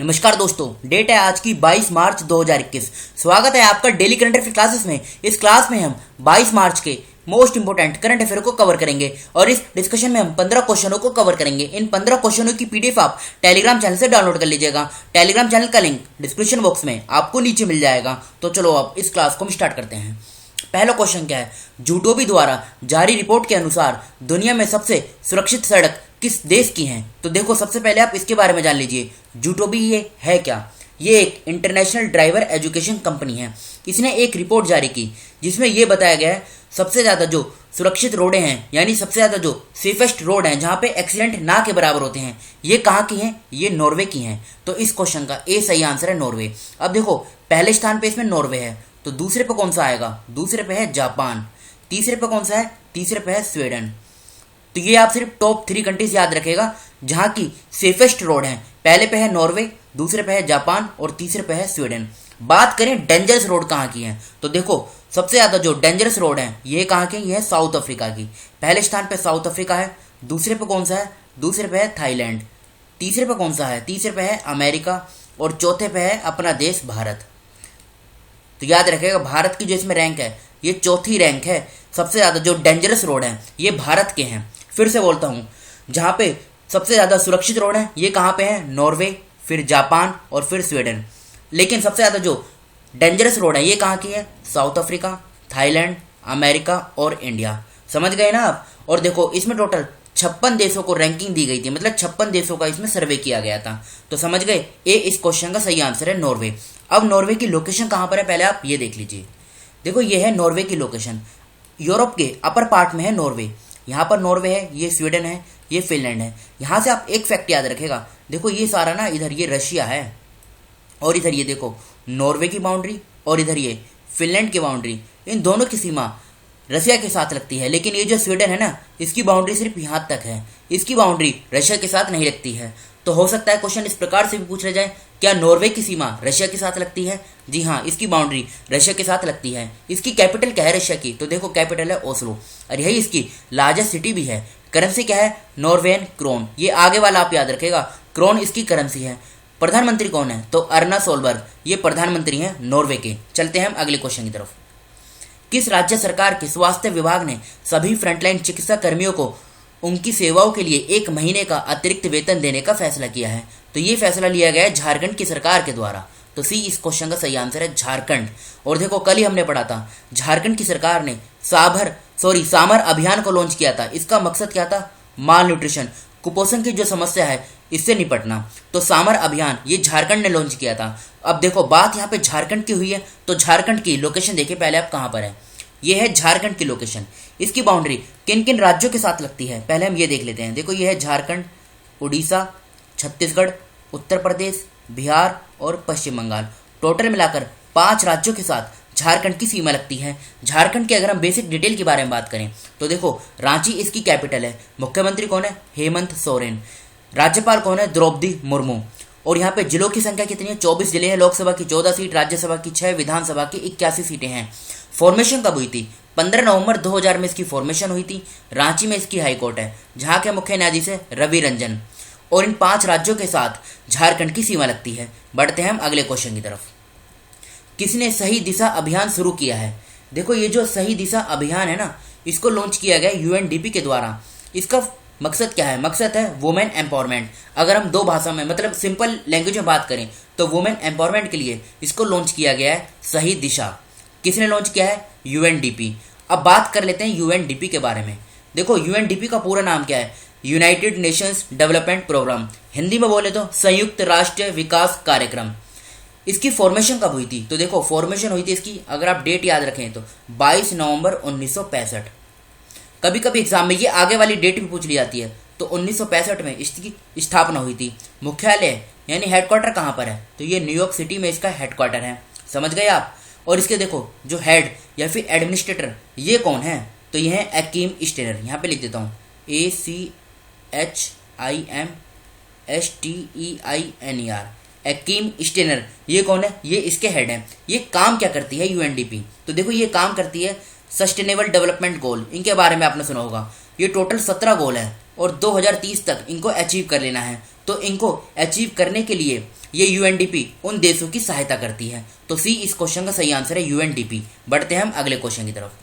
नमस्कार दोस्तों, डेट है आज की 22 मार्च 2021। स्वागत है आपका डेली करंट अफेयर क्लासेस में। इस क्लास में हम 22 मार्च के मोस्ट इंपोर्टेंट करंट अफेयर को कवर करेंगे और इस डिस्कशन में हम 15 क्वेश्चनों को कवर करेंगे। इन 15 क्वेश्चनों की पीडीएफ आप टेलीग्राम चैनल से डाउनलोड कर लीजिएगा। टेलीग्राम चैनल का लिंक डिस्क्रिप्शन बॉक्स में आपको नीचे मिल जाएगा। तो चलो अब इस क्लास को हम स्टार्ट करते हैं। पहला क्वेश्चन क्या है? जूटोबी द्वारा जारी रिपोर्ट के अनुसार दुनिया में सबसे सुरक्षित सड़क किस देश की हैं? तो देखो, सबसे पहले आप इसके बारे में जान लीजिए। जूटोबी ये है क्या? ये एक इंटरनेशनल ड्राइवर एजुकेशन कंपनी है। इसने एक रिपोर्ट जारी की जिसमें यह बताया गया है सबसे ज़्यादा जो सुरक्षित रोडें हैं, यानी सबसे ज़्यादा जो सेफेस्ट रोड हैं जहाँ पे एक्सीडेंट ना के बराबर होते हैं, ये कहाँ की हैं? ये नॉर्वे की हैं। तो इस क्वेश्चन का ए सही आंसर है नॉर्वे। अब देखो, पहले स्थान पे इसमें नॉर्वे है, तो दूसरे पे कौन सा आएगा? दूसरे पे है जापान। तीसरे पे कौन सा है? तीसरे पे है स्वीडन। तो ये आप सिर्फ टॉप 3 कंट्रीज याद रखेगा जहां की सेफेस्ट रोड है। पहले पे है नॉर्वे, दूसरे पे है जापान और तीसरे पे है स्वीडन। बात करें डेंजरस रोड कहाँ की है, तो देखो सबसे ज्यादा जो डेंजरस रोड है ये कहाँ की? ये है साउथ अफ्रीका की। पहले स्थान पे साउथ अफ्रीका है। दूसरे पे कौन सा है? दूसरे पे है थाईलैंड। तीसरे पे कौन सा है? तीसरे पे है अमेरिका और चौथे पे है अपना देश भारत। तो याद रखेगा, भारत की जो इसमें रैंक है ये चौथी रैंक है। सबसे ज्यादा जो डेंजरस रोड है ये भारत के हैं। फिर से बोलता हूं, जहां पे सबसे ज्यादा सुरक्षित रोड है ये कहां पे है? नॉर्वे, फिर जापान और फिर स्वीडन। लेकिन सबसे ज्यादा जो डेंजरस रोड है ये कहां की है? साउथ अफ्रीका, थाईलैंड, अमेरिका और इंडिया। समझ गए ना आप? और देखो, इसमें टोटल 56 देशों को रैंकिंग दी गई थी, मतलब 56 देशों का इसमें सर्वे किया गया था। तो समझ गए, ए इस क्वेश्चन का सही आंसर है नॉर्वे। अब नॉर्वे की लोकेशन कहां पर है पहले आप ये देख लीजिए। देखो, ये है नॉर्वे की लोकेशन। यूरोप के अपर पार्ट में है नॉर्वे। यहाँ पर नॉर्वे है, ये स्वीडन है, ये फिनलैंड है। यहाँ से आप एक फैक्ट याद रखेगा। देखो, ये सारा ना इधर ये रशिया है और इधर ये देखो नॉर्वे की बाउंड्री और इधर ये फिनलैंड की बाउंड्री। इन दोनों की सीमा रशिया के साथ लगती है। लेकिन ये जो स्वीडन है ना, इसकी बाउंड्री सिर्फ यहाँ तक है, इसकी बाउंड्री रशिया के साथ नहीं लगती है। तो हो सकता है क्वेश्चन इस प्रकार से भी पूछ रहा जाए, क्या नॉर्वे की सीमा रशिया के साथ लगती है? जी हाँ, इसकी बाउंड्री रशिया के साथ लगती है। इसकी कैपिटल क्या है रशिया की? तो देखो, कैपिटल है ओस्लो और यही इसकी लार्जेस्ट सिटी भी है। करेंसी क्या है? Norwegian krone. ये आगे वाला आप याद रखेगा, क्रोन इसकी करेंसी है। प्रधानमंत्री कौन है? तो अर्ना सोलबर्ग, ये प्रधानमंत्री हैं नॉर्वे के। चलते हैं हम अगले क्वेश्चन की तरफ। किस राज्य सरकार के स्वास्थ्य विभाग ने सभी फ्रंटलाइन चिकित्सा कर्मियों को उनकी सेवाओं के लिए 1 महीने का अतिरिक्त वेतन देने का फैसला किया है? तो ये फैसला लिया गया है झारखंड की सरकार के द्वारा। तो सी इस क्वेश्चन का सही आंसर है झारखंड। और देखो, कल ही हमने पढ़ा था झारखंड की सरकार ने सामर अभियान को लॉन्च किया था। इसका मकसद क्या था? माल न्यूट्रिशन, कुपोषण की जो समस्या है इससे निपटना। तो सामर अभियान ये झारखंड ने लॉन्च किया था। अब देखो, बात यहाँ पे झारखंड की हुई है, तो झारखंड की लोकेशन देखिए पहले आप कहाँ पर है। ये है झारखंड की लोकेशन। इसकी बाउंड्री किन किन राज्यों के साथ लगती है पहले हम ये देख लेते हैं। देखो, ये है झारखंड, उड़ीसा, छत्तीसगढ़, उत्तर प्रदेश, बिहार और पश्चिम बंगाल। टोटल मिलाकर 5 राज्यों के साथ झारखंड की सीमा लगती है। झारखंड की अगर हम बेसिक डिटेल के बारे में बात करें तो देखो, रांची इसकी कैपिटल है। मुख्यमंत्री कौन है? हेमंत सोरेन। राज्यपाल कौन है? द्रौपदी मुर्मू। और यहाँ पे जिलों की संख्या कितनी है? 24 जिले हैं। लोकसभा की 14 सीट, राज्यसभा की 6, विधानसभा की 81 सीटें हैं। फॉर्मेशन कब हुई थी? 15 नवंबर 2000 में इसकी फॉर्मेशन हुई थी। रांची में इसकी हाईकोर्ट है, जहाँ के मुख्य न्यायाधीश है रवि रंजन। और इन 5 राज्यों के साथ झारखंड की सीमा लगती है। बढ़ते हैं हम अगले क्वेश्चन की तरफ। किसने सही दिशा अभियान शुरू किया है? देखो, ये जो सही दिशा अभियान है ना, इसको लॉन्च किया गया यूएनडीपी के द्वारा। इसका मकसद क्या है? मकसद है वुमेन एम्पावरमेंट। अगर हम 2 भाषा में मतलब सिंपल लैंग्वेज में बात करें तो वुमेन एम्पावरमेंट के लिए इसको लॉन्च किया गया है सही दिशा। किसने लॉन्च किया है? यूएनडीपी। अब बात कर लेते हैं यूएनडीपी के बारे में। देखो, यूएनडीपी का पूरा नाम क्या है? United Nations Development Programme. Hindi में बोले तो संयुक्त राष्ट्र विकास कार्यक्रम। इसकी फॉर्मेशन कब हुई थी? तो देखो, फॉर्मेशन हुई थी इसकी, अगर आप डेट याद रखें तो 22 नवंबर 1965। कभी कभी एग्जाम में ये आगे वाली डेट भी पूछ ली जाती है। तो 1965 में इसकी स्थापना हुई थी। मुख्यालय यानी हेडक्वार्टर कहाँ पर है? तो ये न्यूयॉर्क सिटी में इसका हेडक्वार्टर है। समझ गए आप? और इसके देखो, जो हेड या फिर एडमिनिस्ट्रेटर ये कौन है? तो ये है अकीम स्टेनर। यहाँ पे लिख देता हूँ ACHIMSTEINER। अकीम स्टेनर ये कौन है? ये इसके हेड हैं। ये काम क्या करती है यूएनडीपी? तो देखो, ये काम करती है सस्टेनेबल डेवलपमेंट गोल। इनके बारे में आपने सुना होगा। ये टोटल 17 गोल है और 2030 तक इनको अचीव कर लेना है। तो इनको अचीव करने के लिए ये यूएनडीपी उन देशों की सहायता करती है। तो सी इस क्वेश्चन का सही आंसर है यूएनडीपी। बढ़ते हैं हम अगले क्वेश्चन की तरफ।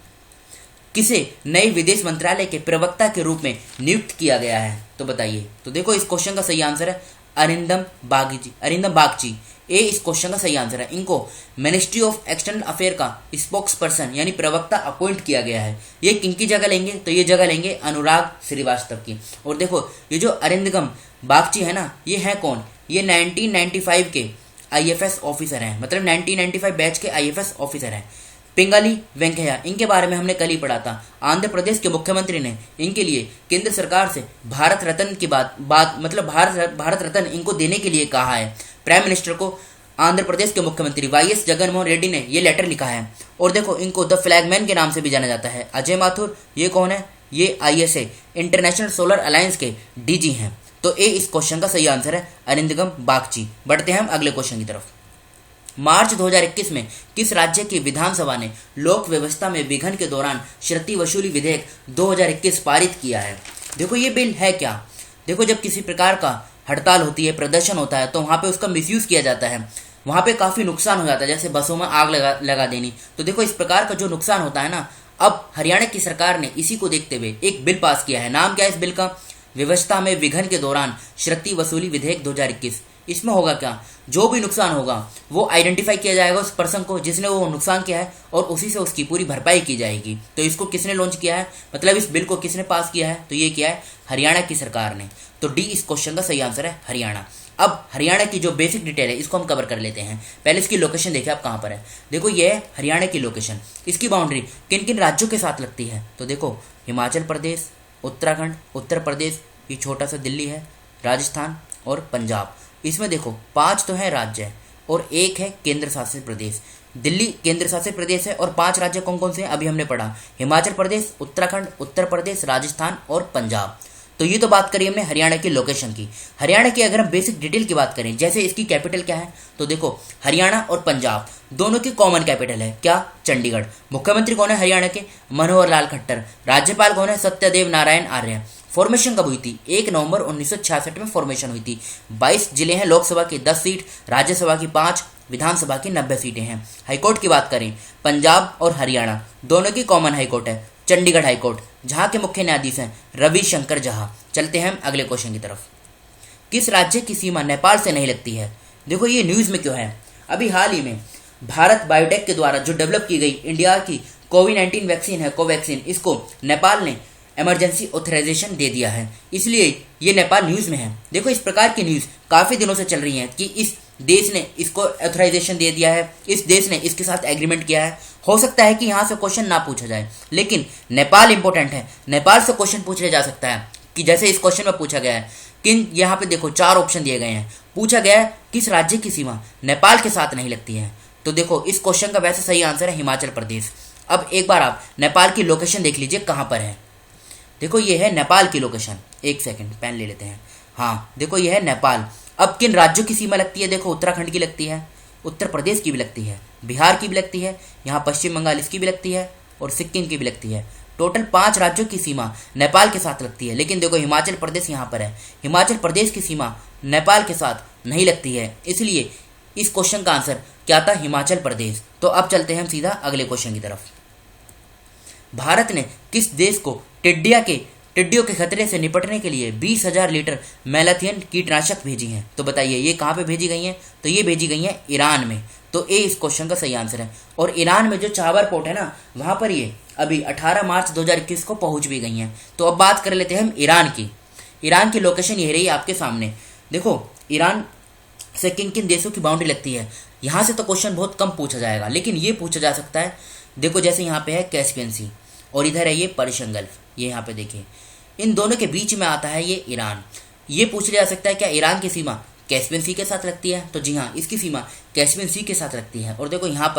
किसे नए विदेश मंत्रालय के प्रवक्ता के रूप में नियुक्त किया गया है? तो बताइए। तो देखो इस क्वेश्चन का सही आंसर है अरिंदम बागची। ए इस क्वेश्चन का सही आंसर है। इनको मिनिस्ट्री ऑफ एक्सटर्नल अफेयर का स्पोक्स पर्सन यानी प्रवक्ता अपॉइंट किया गया है। ये किनकी जगह लेंगे? तो ये जगह लेंगे अनुराग श्रीवास्तव की। और देखो ये जो अरिंदम बागची है ना, ये है कौन? ये 1995 के आईएफएस ऑफिसर हैं, मतलब 1995 बैच के आईएफएस ऑफिसर हैं। पिंगाली वेंकैया, इनके बारे में हमने कल ही पढ़ा था। आंध्र प्रदेश के मुख्यमंत्री ने इनके लिए केंद्र सरकार से भारत रत्न की बात मतलब भारत रत्न इनको देने के लिए कहा है। प्राइम मिनिस्टर को आंध्र प्रदेश के मुख्यमंत्री वाईएस जगनमोहन रेड्डी ने ये लेटर लिखा है। और देखो इनको द फ्लैगमैन के नाम से भी जाना जाता है। अजय माथुर ये कौन है? ये आईएसए इंटरनेशनल सोलर अलायंस के डीजी हैं। तो ए इस क्वेश्चन का सही आंसर है अरिंदम बागची। बढ़ते हैं हम अगले क्वेश्चन की तरफ। मार्च 2021 में किस राज्य की विधानसभा ने लोक व्यवस्था में विघन के दौरान क्षति वसूली विधेयक 2021 पारित किया है? देखो ये बिल है क्या? देखो जब किसी प्रकार का हड़ताल होती है, प्रदर्शन होता है, तो वहां पे उसका मिसयूज किया जाता है, वहां पे काफी नुकसान हो जाता है, जैसे बसों में आग लगा देनी। तो देखो इस प्रकार का जो नुकसान होता है ना, अब हरियाणा की सरकार ने इसी को देखते हुए एक बिल पास किया है। नाम क्या है इस बिल का? व्यवस्था में विघन के दौरान क्षति वसूली विधेयक 2021। इसमें होगा क्या? जो भी नुकसान होगा वो आइडेंटिफाई किया जाएगा उस पर्सन को जिसने वो नुकसान किया है, और उसी से उसकी पूरी भरपाई की जाएगी। तो इसको किसने लॉन्च किया है, मतलब इस बिल को किसने पास किया है? तो ये किया है हरियाणा की सरकार ने। तो डी इस क्वेश्चन का सही आंसर है हरियाणा। अब हरियाणा की जो बेसिक डिटेल है इसको हम कवर कर लेते हैं। पहले इसकी लोकेशन देखिए आप कहाँ पर है। देखो ये है हरियाणा की लोकेशन। इसकी बाउंड्री किन किन राज्यों के साथ लगती है? तो देखो हिमाचल प्रदेश, उत्तराखंड, उत्तर प्रदेश, ये छोटा सा दिल्ली है, राजस्थान और पंजाब। इसमें देखो 5 तो है राज्य और 1 है केंद्र शासित प्रदेश। दिल्ली केंद्र शासित प्रदेश है और 5 राज्य कौन कौन से हैं अभी हमने पढ़ा, हिमाचल प्रदेश, उत्तराखंड, उत्तर प्रदेश, राजस्थान और पंजाब। तो ये तो बात करी हमने हरियाणा की लोकेशन की। हरियाणा की अगर हम बेसिक डिटेल की बात करें, जैसे इसकी कैपिटल क्या है, तो देखो हरियाणा और पंजाब दोनों की कॉमन कैपिटल है क्या? चंडीगढ़। मुख्यमंत्री कौन है हरियाणा के? मनोहर लाल खट्टर। राज्यपाल कौन है? सत्यदेव नारायण आर्य। फॉर्मेशन कब हुई थी? 1 नवंबर 1966 में फॉर्मेशन हुई थी। 22 जिले हैं, लोकसभा की 10 सीट, राज्यसभा की 5, विधानसभा की 90 सीटें हैं। हाईकोर्ट की बात करें, पंजाब और हरियाणा दोनों की कॉमन हाईकोर्ट है चंडीगढ़ हाईकोर्ट, जहां के मुख्य न्यायाधीश हैं रविशंकर जहा। चलते हैं हम अगले क्वेश्चन की तरफ। किस राज्य की सीमा नेपाल से नहीं लगती है? देखो ये न्यूज में क्यों है, अभी हाल ही में भारत बायोटेक के द्वारा जो डेवलप की गई इंडिया की कोविड-19 वैक्सीन है कोवैक्सीन, इसको नेपाल ने इमरजेंसी ऑथराइजेशन दे दिया है, इसलिए ये नेपाल न्यूज में है। देखो इस प्रकार की न्यूज काफी दिनों से चल रही है कि इस देश ने इसको ऑथराइजेशन दे दिया है, इस देश ने इसके साथ एग्रीमेंट किया है। हो सकता है कि यहाँ से क्वेश्चन ना पूछा जाए, लेकिन नेपाल इंपॉर्टेंट है, नेपाल से क्वेश्चन पूछा जा सकता है। कि जैसे इस क्वेश्चन में पूछा गया है किन, यहाँ पे देखो 4 ऑप्शन दिए गए हैं, पूछा गया है किस राज्य की सीमा नेपाल के साथ नहीं लगती है। तो देखो इस क्वेश्चन का वैसे सही आंसर है हिमाचल प्रदेश। अब एक बार आप नेपाल की लोकेशन देख लीजिए कहाँ पर है। देखो ये है नेपाल की लोकेशन, एक सेकंड पेन ले लेते हैं। हाँ देखो ये है नेपाल। अब किन राज्यों की सीमा लगती है? देखो उत्तराखंड की लगती है, उत्तर प्रदेश की भी लगती है, बिहार की भी लगती है, यहाँ पश्चिम बंगाल इसकी भी लगती है और सिक्किम की भी लगती है। टोटल 5 राज्यों की सीमा नेपाल के साथ लगती है। लेकिन देखो हिमाचल प्रदेश यहाँ पर है, हिमाचल प्रदेश की सीमा नेपाल के साथ नहीं लगती है, इसलिए इस क्वेश्चन का आंसर क्या था? हिमाचल प्रदेश। तो अब चलते हैं हम सीधा अगले क्वेश्चन की तरफ। भारत ने किस देश को टिड्डियों के खतरे से निपटने के लिए 20,000 लीटर मैलाथियन कीटनाशक भेजी हैं? तो बताइए ये कहाँ पे भेजी गई हैं? तो ये भेजी गई हैं ईरान में। तो ए इस क्वेश्चन का सही आंसर है। और ईरान में जो चाबर पोर्ट है ना, वहां पर ये अभी 18 मार्च 2021 को पहुंच भी गई हैं। तो अब बात कर लेते हैं हम ईरान की। ईरान की लोकेशन ये रही आपके सामने। देखो ईरान से किन किन देशों की बाउंड्री लगती है, यहाँ से तो क्वेश्चन बहुत कम पूछा जाएगा, लेकिन ये पूछा जा सकता है। देखो जैसे यहाँ पे है कैस्पियन सी और इधर है ये पर्शियन गल्फ, ये यहाँ पे देखिए इन दोनों के बीच में आता है ये ईरान। ये पूछ लिया जा सकता है क्या ईरान की सीमा कैस्पियन सी के साथ लगती है? तो जी हाँ, इसकी सीमा कैस्पियन सी के साथ लगती है। और देखो यहाँ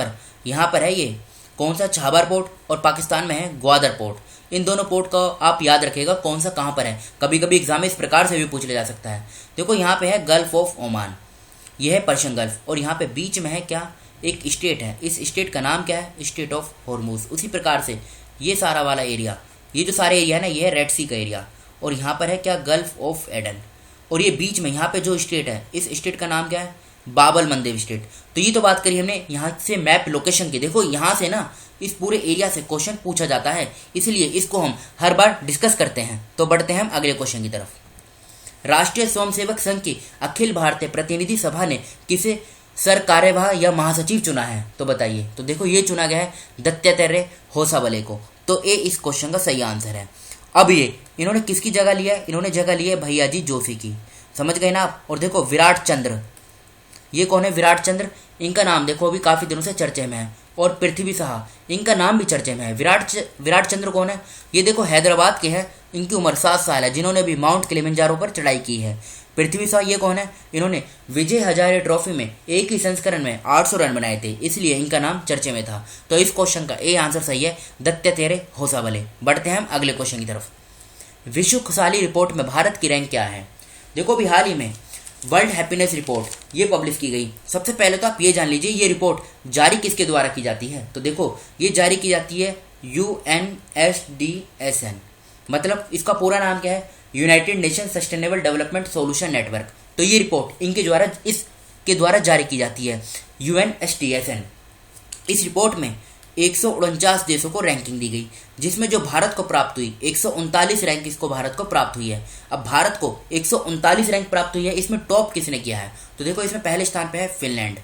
पर है ये कौन सा? चाबर पोर्ट, और पाकिस्तान में है ग्वादर पोर्ट। इन दोनों पोर्ट का आप याद रखिएगा कौन सा कहाँ पर है, कभी कभी एग्जाम में इस प्रकार से भी पूछ लिया जा सकता है। देखो यहाँ पे है गल्फ ऑफ ओमान, यह है पर्शियन गल्फ, और यहाँ पे बीच में है क्या? एक स्टेट है, इस स्टेट का नाम क्या है? State of Hormuz. उसी प्रकार से ये सारा वाला एरिया, ये जो सारे एरिया है ना, ये है रेड सी का एरिया, और यहाँ पर है क्या? Gulf of Aden. और ये बीच में यहाँ पे जो स्टेट है, इस स्टेट का नाम क्या है? बाबल मंदेव स्टेट। तो ये तो बात करी हमने यहाँ से मैप लोकेशन की। देखो यहाँ से ना इस पूरे एरिया से क्वेश्चन पूछा जाता है, इसलिए इसको हम हर बार डिस्कस करते हैं। तो बढ़ते हैं हम अगले क्वेश्चन की तरफ। राष्ट्रीय स्वयंसेवक संघ की अखिल भारतीय प्रतिनिधि सभा ने किसे सर कार्यवाह या महासचिव चुना है? तो बताइए। तो देखो ये चुना गया है दत्तात्रेय होसाबले को। तो ए इस क्वेश्चन का सही आंसर है। अब ये इन्होंने किसकी जगह लिया है? इन्होंने जगह ली है भैयाजी जोशी की। समझ गए ना आप। और देखो विराट चंद्र, ये कौन है? विराट चंद्र। इनका नाम देखो अभी काफी दिनों से चर्चे में है। और पृथ्वी शाह, इनका नाम भी चर्चे में है। विराट चंद्र कौन है? ये देखो हैदराबाद के हैं। इनकी उम्र 7 साल है, जिन्होंने भी माउंट किलिमंजारो पर चढ़ाई की है। पृथ्वी शाह ये कौन है? इन्होंने विजय हजारे ट्रॉफी में एक ही संस्करण में 800 रन बनाए थे, इसलिए इनका नाम चर्चे में था। तो इस क्वेश्चन का ए आंसर सही है, दत्तात्रेय होसाबले। बढ़ते हैं हम अगले क्वेश्चन की तरफ। विश्व खुशहाली रिपोर्ट में भारत की रैंक क्या है? देखो अभी हाल ही में वर्ल्ड हैप्पीनेस रिपोर्ट ये पब्लिश की गई। सबसे पहले तो आप ये जान लीजिए ये रिपोर्ट जारी किसके द्वारा की जाती है? तो देखो ये जारी की जाती है UNSDSN, मतलब इसका पूरा नाम क्या है? United nation sustainable development solution network. तो ये रिपोर्ट इसके द्वारा जारी की जाती है, UNSDSN। इस रिपोर्ट में 149 देशों को रैंकिंग दी गई, जिसमें जो भारत को प्राप्त हुई 139 रैंक इसको भारत को प्राप्त हुई है। अब भारत को 139 रैंक प्राप्त हुई है, इसमें टॉप किसने किया है? तो देखो इसमें पहले स्थान पे है फिनलैंड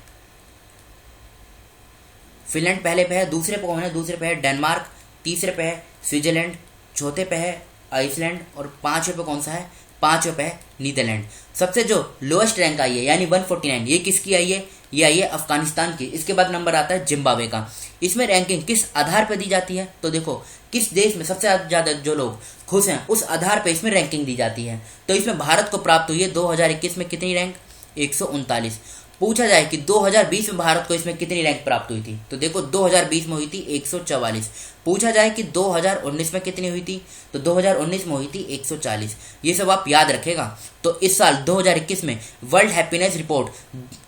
पहले पे है। दूसरे पे कौन है? दूसरे पे है डेनमार्क। तीसरे पे है स्विट्जरलैंड। चौथे पे है आइसलैंड। और पांचवें पे कौन सा है? पांचवें पे है नीदरलैंड। सबसे जो लोएस्ट रैंक आई है यानी 149, ये किसकी आई है? ये आई है अफगानिस्तान की। इसके बाद नंबर आता है जिम्बाब्वे का। इसमें रैंकिंग किस आधार पर दी जाती है? तो देखो किस देश में सबसे ज्यादा जो लोग खुश हैं उस आधार पर इसमें रैंकिंग दी जाती है। तो इसमें भारत को प्राप्त हुई है 2021 में कितनी रैंक? 139। पूछा जाए कि 2020 में भारत को इसमें कितनी रैंक प्राप्त हुई थी? तो देखो 2020 में हुई थी 144। पूछा जाए कि 2019 में कितनी हुई थी? तो 2019 में हुई थी 140। ये सब आप याद रखेगा। तो इस साल 2021 में वर्ल्ड हैप्पीनेस रिपोर्ट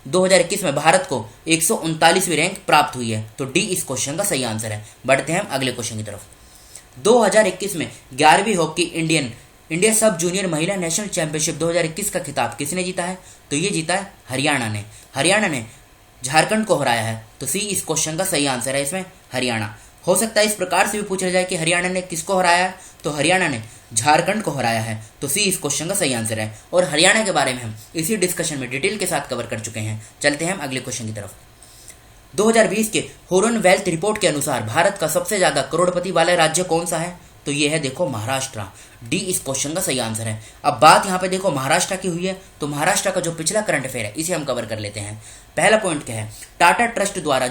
2021 में भारत को 139वीं रैंक प्राप्त हुई है। तो डी इस क्वेश्चन का सही आंसर है। बढ़ते हैं हम अगले क्वेश्चन की तरफ। 2021 में 11वीं हॉकी इंडिया सब जूनियर महिला नेशनल चैंपियनशिप 2021 का खिताब किसने जीता है? तो ये जीता है हरियाणा ने झारखंड को हराया है। तो सी इस क्वेश्चन का सही आंसर है इसमें हरियाणा। हो सकता है इस प्रकार से भी पूछा जाए कि हरियाणा ने किसको हराया है? तो हरियाणा ने झारखंड को हराया है। तो सी इस क्वेश्चन का सही आंसर है। और हरियाणा के बारे में हम इसी डिस्कशन में डिटेल के साथ कवर कर चुके हैं। चलते हैं हम अगले क्वेश्चन की तरफ। 2020 के हॉर्न वेल्थ रिपोर्ट के अनुसार भारत का सबसे ज्यादा करोड़पति वाला राज्य कौन सा है? तो ये है देखो महाराष्ट्र। डी इस क्वेश्चन का सही आंसर है। अब बात यहाँ पे देखो महाराष्ट्र की हुई है, तो महाराष्ट्र का जो पिछला करंट अफेयर है इसे हम कवर कर लेते हैं। पहला पॉइंट क्या है? टाटा ट्रस्ट द्वारा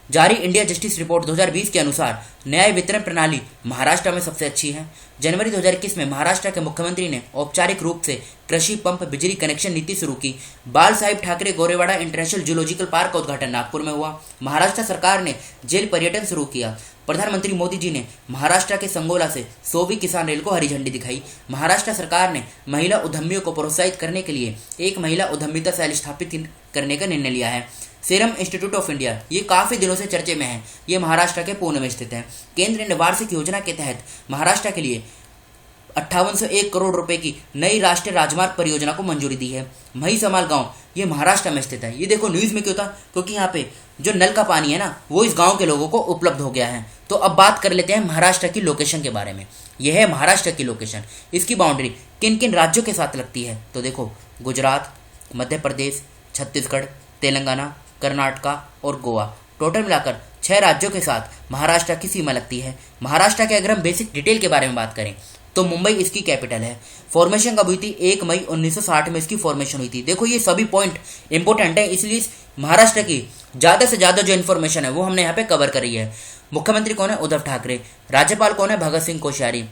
जारी इंडिया जस्टिस रिपोर्ट 2020 के अनुसार न्याय वितरण प्रणाली महाराष्ट्र में सबसे अच्छी है। जनवरी 2021 में महाराष्ट्र के मुख्यमंत्री ने औपचारिक रूप से कृषि पंप बिजली कनेक्शन नीति शुरू की। बाल Sahib Thackeray Gorewada international zoological park का उद्घाटन नागपुर में हुआ। महाराष्ट्र सरकार ने जेल पर्यटन शुरू किया। प्रधानमंत्री मोदी जी ने महाराष्ट्र के संगोला से सोवी किसान रेल को हरी झंडी दिखाई। महाराष्ट्र सरकार ने महिला उद्यमियों को प्रोत्साहित करने के लिए एक महिला उद्यमिता सेल स्थापित करने का निर्णय लिया है। सीरम इंस्टीट्यूट ऑफ इंडिया ये काफी दिनों से चर्चे में है। ये महाराष्ट्र के पुणे में स्थित है। केंद्र ने वार्षिक योजना के तहत महाराष्ट्र के लिए 5801 करोड़ रुपए की नई राष्ट्रीय राजमार्ग परियोजना को मंजूरी दी है। महिसमाल गांव ये महाराष्ट्र में स्थित है। ये देखो न्यूज में क्यों था? क्योंकि यहाँ पे जो नल का पानी है ना वो इस गांव के लोगों को उपलब्ध हो गया है। तो अब बात कर लेते हैं महाराष्ट्र की लोकेशन के बारे में। यह है महाराष्ट्र की लोकेशन। इसकी बाउंड्री किन किन राज्यों के साथ लगती है? तो देखो गुजरात, मध्य प्रदेश, छत्तीसगढ़, तेलंगाना, कर्नाटका और गोवा, टोटल मिलाकर 6 राज्यों के साथ महाराष्ट्र की सीमा लगती है। महाराष्ट्र के अगर हम बेसिक डिटेल के बारे में बात करें तो मुंबई इसकी कैपिटल है। फॉर्मेशन कब हुई थी? 1 मई 1960 में इसकी फॉर्मेशन हुई थी। देखो ये सभी पॉइंट इंपोर्टेंट है, इसलिए महाराष्ट्र की ज्यादा से ज्यादा जो इन्फॉर्मेशन है वो हमने यहाँ पे कवर करी है। मुख्यमंत्री कौन है? उद्धव ठाकरे। राज्यपाल कौन है? भगत सिंह कोश्यारी।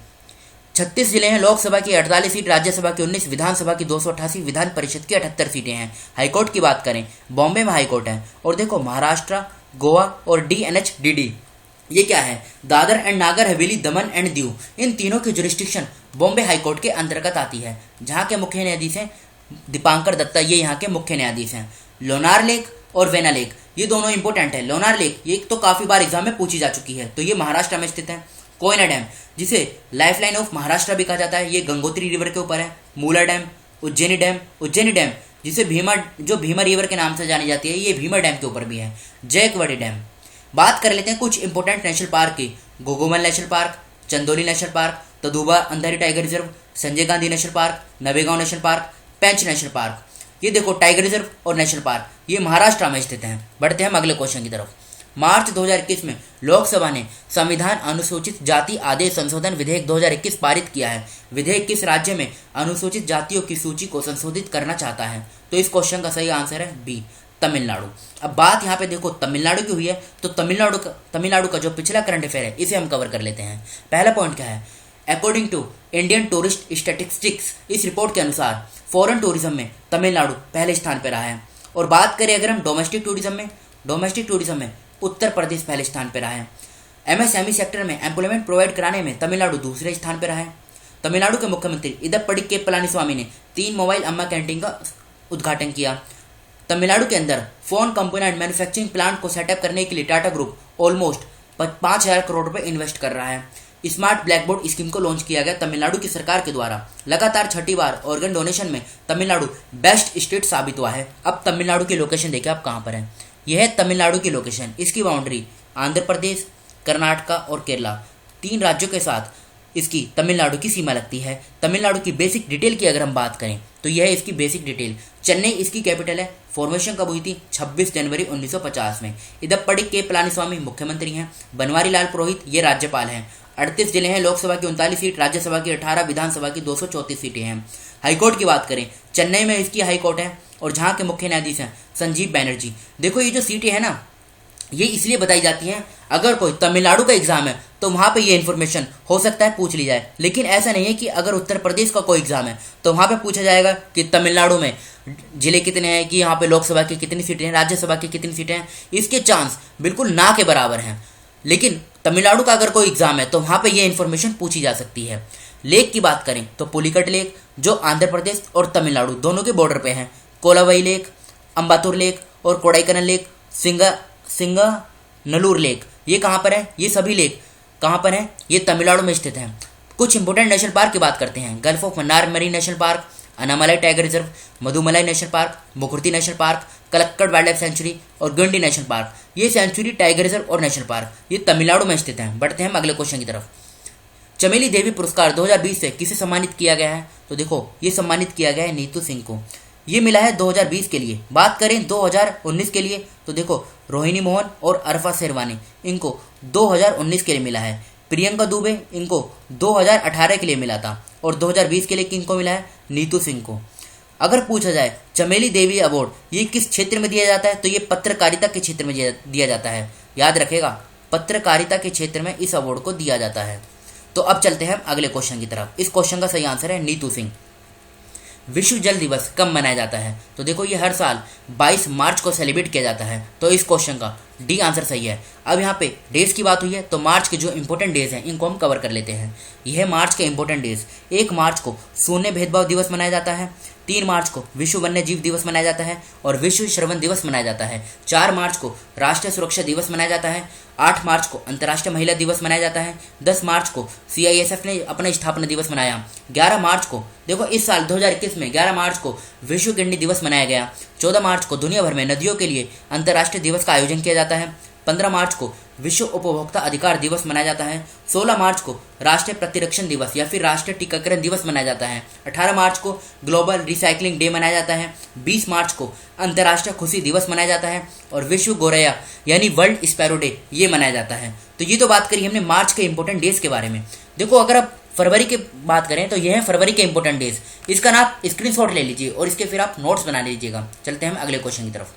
36 जिले हैं। लोकसभा की 48 सीट, राज्यसभा की 19, विधानसभा की 288, विधान परिषद की 78 सीटें हैं। हाईकोर्ट की बात करें, बॉम्बे में हाईकोर्ट है। और देखो महाराष्ट्र, गोवा और DNH-DD ये क्या है? Dadar and Nagar Haveli, Daman and Diu, इन तीनों की जुरिस्डिक्शन बॉम्बे हाईकोर्ट के अंतर्गत आती है, जहां के मुख्य न्यायाधीश हैं दीपांकर दत्ता। ये यहाँ के मुख्य न्यायाधीश हैं। लोनार लेक और वेना लेक ये दोनों इंपोर्टेंट है। लोनार लेक ये तो काफी बार एग्जाम में पूछी जा चुकी है, तो ये महाराष्ट्र में स्थित है। कोयना डैम जिसे लाइफलाइन ऑफ महाराष्ट्र भी कहा जाता है, ये गंगोत्री रिवर के ऊपर है। मूला डैम, उज्जैनी डैम जिसे जो भीमा रिवर के नाम से जानी जाती है, ये भीमा डैम के ऊपर भी है, जयकवाड़ी डैम। बात कर लेते हैं कुछ इंपोर्टेंट नेशनल पार्क की। Ghoghomal national park, Chandoli national park, Tadoba Andhari tiger reserve, Sanjay Gandhi national park, Navegaon national park, Pench national park. ये देखो टाइगर रिजर्व और नेशनल पार्क ये महाराष्ट्र में स्थित हैं। बढ़ते हैं हम अगले क्वेश्चन की तरफ। मार्च 2021 में लोकसभा ने संविधान अनुसूचित जाति आदेश संशोधन विधेयक 2021 पारित किया है। विधेयक किस राज्य में अनुसूचित जातियों की सूची को संशोधित करना चाहता है? तो इस क्वेश्चन का सही आंसर है बी, तमिलनाडु। अब बात यहाँ पे देखो तमिलनाडु की हुई है, तो तमिलनाडु का जो पिछला करंट अफेयर है इसे हम कवर कर लेते हैं। पहला पॉइंट क्या है? According to Indian tourist statistics, इस रिपोर्ट के अनुसार फॉरेन टूरिज्म में तमिलनाडु पहले स्थान पर रहा है। और बात करें अगर हम डोमेस्टिक टूरिज्म में उत्तर प्रदेश पहले स्थान पर रहा है। एमएसएमई सेक्टर में एम्प्लॉयमेंट प्रोवाइड कराने में तमिलनाडु दूसरे स्थान पर रहा है। तमिलनाडु के मुख्यमंत्री इदप्पड़ी के पलानीस्वामी ने 3 मोबाइल अम्मा कैंटीन का उद्घाटन किया। तमिलनाडु के अंदर phone company and manufacturing plant को सेटअप करने के लिए टाटा ग्रुप ऑलमोस्ट 5,000 करोड़ रुपए इन्वेस्ट कर रहा है। स्मार्ट ब्लैक बोर्ड स्कीम को लॉन्च किया गया तमिलनाडु की सरकार के द्वारा। लगातार 6ठी बार ऑर्गन डोनेशन में तमिलनाडु बेस्ट स्टेट साबित हुआ है। अब तमिलनाडु की लोकेशन देखिए आप कहाँ पर है। यह है तमिलनाडु की लोकेशन। इसकी बाउंड्री आंध्र प्रदेश, कर्नाटका और केरला 3 राज्यों के साथ इसकी तमिलनाडु की सीमा लगती है। तमिलनाडु की बेसिक डिटेल की अगर हम बात करें तो यह है इसकी बेसिक डिटेल। चेन्नई इसकी कैपिटल है। फॉर्मेशन कब हुई थी? 26 जनवरी 1950 में। इदप्पड़ी के पलानीस्वामी मुख्यमंत्री हैं। बनवारी लाल पुरोहित ये राज्यपाल हैं। 38 जिले हैं। लोकसभा की 39 सीट, राज्यसभा की 18, विधानसभा की 234 सीटें हैं। हाईकोर्ट की बात करें, चेन्नई में इसकी हाईकोर्ट है और जहाँ के मुख्य न्यायाधीश हैं संजीव बैनर्जी। देखो ये जो सीटें हैं ना, ये इसलिए बताई जाती हैं अगर कोई तमिलनाडु का एग्जाम है तो वहाँ पे ये इन्फॉर्मेशन हो सकता है पूछ ली जाए। लेकिन ऐसा नहीं है कि अगर उत्तर प्रदेश का कोई एग्जाम है तो वहाँ पे पूछा जाएगा कि तमिलनाडु में जिले कितने हैं, कि यहाँ पे लोकसभा की कितनी सीटें हैं, राज्यसभा की कितनी सीटें हैं। इसके चांस बिल्कुल ना के बराबर हैं। लेकिन तमिलनाडु का अगर कोई एग्जाम है तो वहाँ पे ये इन्फॉर्मेशन पूछी जा सकती है। लेक की बात करें तो पुलिकट लेक जो आंध्र प्रदेश और तमिलनाडु दोनों के बॉर्डर पे हैं। कोलावई लेक, अम्बातुर लेक और कोडाईकनाल लेक, सिंगानल्लूर लेक ये कहाँ पर है? ये सभी लेक कहाँ पर हैं? ये तमिलनाडु में स्थित हैं। कुछ इंपोर्टेंट नेशनल पार्क की बात करते हैं। Gulf of Mannar marine national park, Anamalai tiger reserve, Mudumalai national park, Mukurthi national park, Kalakkad wildlife sanctuary और गिंडी नेशनल पार्क। ये सेंचुरी, टाइगर रिजर्व और नेशनल पार्क ये तमिलनाडु में स्थित हैं। बढ़ते हैं हम अगले क्वेश्चन की तरफ। चमेली देवी पुरस्कार 2020 से किसे सम्मानित किया गया है? तो देखो ये सम्मानित किया गया है नीतू सिंह को। ये मिला है 2020 के लिए। बात करें 2019 के लिए तो देखो रोहिणी मोहन और अरफा शेरवानी इनको 2019 के लिए मिला है। प्रियंका दुबे इनको 2018 के लिए मिला था और 2020 के लिए किनको मिला है? नीतू सिंह को। अगर पूछा जाए चमेली देवी अवार्ड ये किस क्षेत्र में दिया जाता है तो ये पत्रकारिता के क्षेत्र में दिया जाता है। याद रखेगा, पत्रकारिता के क्षेत्र में इस अवार्ड को दिया जाता है। तो अब चलते हैं हम अगले क्वेश्चन की तरफ। इस क्वेश्चन का सही आंसर है नीतू सिंह। विश्व जल दिवस कब मनाया जाता है? तो देखो ये हर साल 22 मार्च को सेलिब्रेट किया जाता है। तो इस क्वेश्चन का डी आंसर सही है। अब यहाँ पे डेज की बात हुई है तो मार्च के जो इंपॉर्टेंट डेज हैं इनको हम कवर कर लेते हैं। यह मार्च के इंपॉर्टेंट डेज। 1 मार्च को शून्य भेदभाव दिवस मनाया जाता है। 3 मार्च को विश्व वन्य जीव दिवस मनाया जाता है और विश्व श्रवण दिवस मनाया जाता है। 4 मार्च को राष्ट्रीय सुरक्षा दिवस मनाया जाता है। 8 मार्च को अंतर्राष्ट्रीय महिला दिवस मनाया जाता है। 10 मार्च को CISF ने अपना स्थापना दिवस मनाया। 11 मार्च को देखो इस साल 2021 में 11 मार्च को विश्व किडनी दिवस मनाया गया। 14 मार्च को दुनिया भर में नदियों के लिए अंतर्राष्ट्रीय दिवस का आयोजन किया जाता है। 15 मार्च को विश्व उपभोक्ता अधिकार दिवस मनाया जाता है। 16 मार्च को राष्ट्रीय प्रतिरक्षण दिवस या फिर राष्ट्रीय टीकाकरण दिवस मनाया जाता है। 18 मार्च को ग्लोबल रिसाइकलिंग डे मनाया जाता है। 20 मार्च को अंतर्राष्ट्रीय खुशी दिवस मनाया जाता है और विश्व गौरैया यानी वर्ल्ड स्पैरो डे ये मनाया जाता है। तो ये तो बात करी हमने मार्च के इंपॉर्टेंट डेज के बारे में। देखो अगर आप फरवरी की बात करें तो यह है फरवरी के इंपॉर्टेंट डेज। इसका ना आप स्क्रीनशॉट ले लीजिए और इसके फिर आप नोट्स बना लीजिएगा। चलते हैं हम अगले क्वेश्चन की तरफ।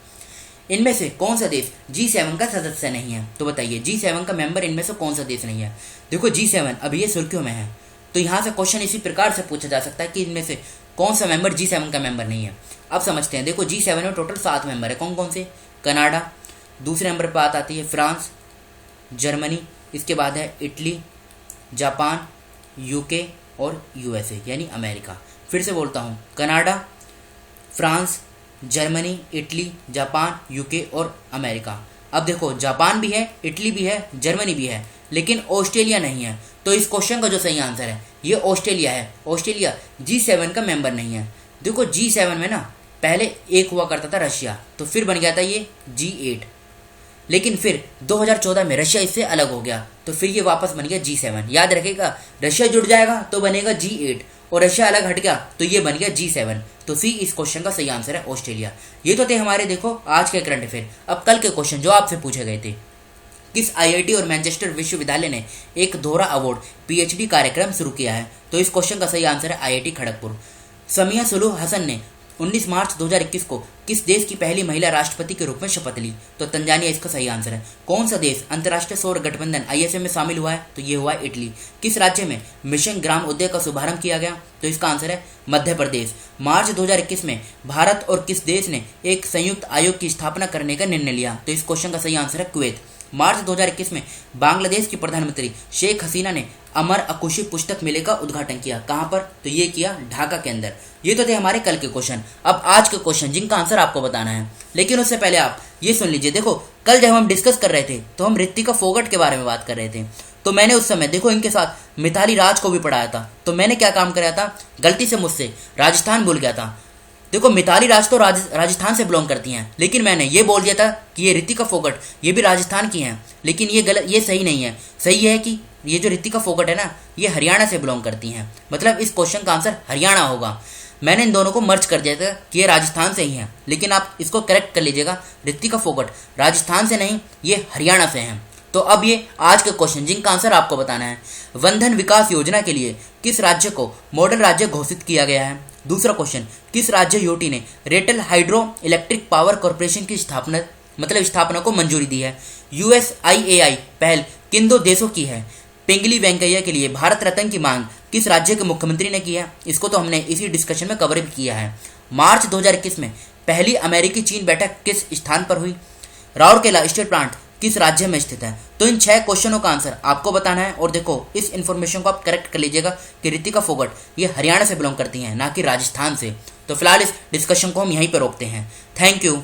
इनमें से कौन सा देश G7 का सदस्य नहीं है? तो बताइए G7 का मेंबर इनमें से कौन सा देश नहीं है? देखो G7 अभी ये सुर्खियों में है तो यहाँ से क्वेश्चन इसी प्रकार से पूछा जा सकता है कि इनमें से कौन सा मेंबर G7 का मेंबर नहीं है। अब समझते हैं। देखो G7 में टोटल 7 मेंबर है। कौन कौन से? कनाडा, दूसरे नंबर पर बात आती है फ्रांस, जर्मनी, इसके बाद है इटली, जापान, UK और USA यानी अमेरिका। फिर से बोलता हूँ, Canada, France, Germany, Italy, Japan, UK और अमेरिका। अब देखो जापान भी है, इटली भी है, जर्मनी भी है, लेकिन ऑस्ट्रेलिया नहीं है। तो इस क्वेश्चन का जो सही आंसर है ये ऑस्ट्रेलिया है। ऑस्ट्रेलिया G7 का मेंबर नहीं है। देखो G7 में ना पहले एक हुआ करता था रशिया, तो फिर बन गया था ये G8, लेकिन फिर 2014 में रशिया इससे अलग हो गया, तो फिर ये वापस बन गया G7। याद रखेगा, रशिया जुड़ जाएगा तो बनेगा G8 और रशिया अलग हट गया तो ये बन गया G7। तो सी इस क्वेश्चन का सही आंसर है ऑस्ट्रेलिया। ये तो थे हमारे देखो आज के करंट अफेयर। अब कल के क्वेश्चन जो आपसे पूछे गए थे, किस आईआईटी और मैनचेस्टर विश्वविद्यालय ने एक दोहरा अवार्ड पीएचडी कार्यक्रम शुरू किया है? तो इस क्वेश्चन का सही आंसर है आईआईटी खड़गपुर। समिया सुलूह हसन ने 19 मार्च 2021 को किस देश की पहली महिला राष्ट्रपति के रूप में शपथ ली? तो तंजानिया इसका सही आंसर है। कौन सा देश अंतर्राष्ट्रीय सौर गठबंधन आईएसए में शामिल हुआ है? तो ये हुआ है इटली। किस राज्य में मिशन ग्राम उद्योग का शुभारंभ किया गया? तो इसका आंसर है मध्य प्रदेश। मार्च 2021 में भारत और किस देश ने एक संयुक्त आयोग की स्थापना करने का निर्णय लिया? तो इस क्वेश्चन का सही आंसर है कुवैत। मार्च 2021 में बांग्लादेश की प्रधानमंत्री शेख हसीना ने अमर अकुशी पुस्तक मेले का उद्घाटन किया। कहां पर? तो ये किया ढाका के अंदर। ये तो थे हमारे कल के क्वेश्चन। अब आज के क्वेश्चन जिनका आंसर आपको बताना है, लेकिन उससे पहले आप ये सुन लीजिए। देखो, कल जब हम डिस्कस कर रहे थे तो हम ऋतिका फोगट के बारे में बात कर रहे थे, तो मैंने उस समय देखो इनके साथ मिताली राज को भी पढ़ाया था। तो मैंने क्या काम कराया था, गलती से मुझसे राजस्थान भूल गया था। देखो, मिताली राज तो राजस्थान से बिलोंग करती हैं, लेकिन मैंने ये बोल दिया था कि ये ऋतिका फोगट ये भी राजस्थान की हैं, लेकिन ये गलत, ये सही नहीं है। सही है कि ये जो ऋतिका फोगट है ना, ये हरियाणा से बिलोंग करती हैं, मतलब इस क्वेश्चन का आंसर हरियाणा होगा। मैंने इन दोनों को मर्ज कर दिया था कि ये राजस्थान से ही हैं, लेकिन आप इसको करेक्ट कर लीजिएगा, ऋतिका फोगट राजस्थान से नहीं, ये हरियाणा से हैं। तो अब ये आज के क्वेश्चन जिनका आंसर आपको बताना है, वनधन विकास योजना के लिए किस राज्य को मॉडल राज्य घोषित किया गया है? दूसरा क्वेश्चन, किस राज्य यूटी ने Ratle hydro electric power corporation की स्थापना को मंजूरी दी है? USIAI पहल किन दो देशों की है? पिंगली वेंकैया के लिए भारत रत्न की मांग किस राज्य के मुख्यमंत्री ने की है? इसको तो हमने इसी डिस्कशन में कवर भी किया है। मार्च 2021 में पहली अमेरिकी चीन बैठक किस स्थान पर हुई? राउरकेला स्टील प्लांट किस राज्य में स्थित है? तो इन 6 क्वेश्चनों का आंसर आपको बताना है। और देखो, इस इन्फॉर्मेशन को आप करेक्ट कर लीजिएगा कि ऋतिका फोगट ये हरियाणा से बिलोंग करती हैं, ना कि राजस्थान से। तो फिलहाल इस डिस्कशन को हम यहीं पर रोकते हैं। Thank you.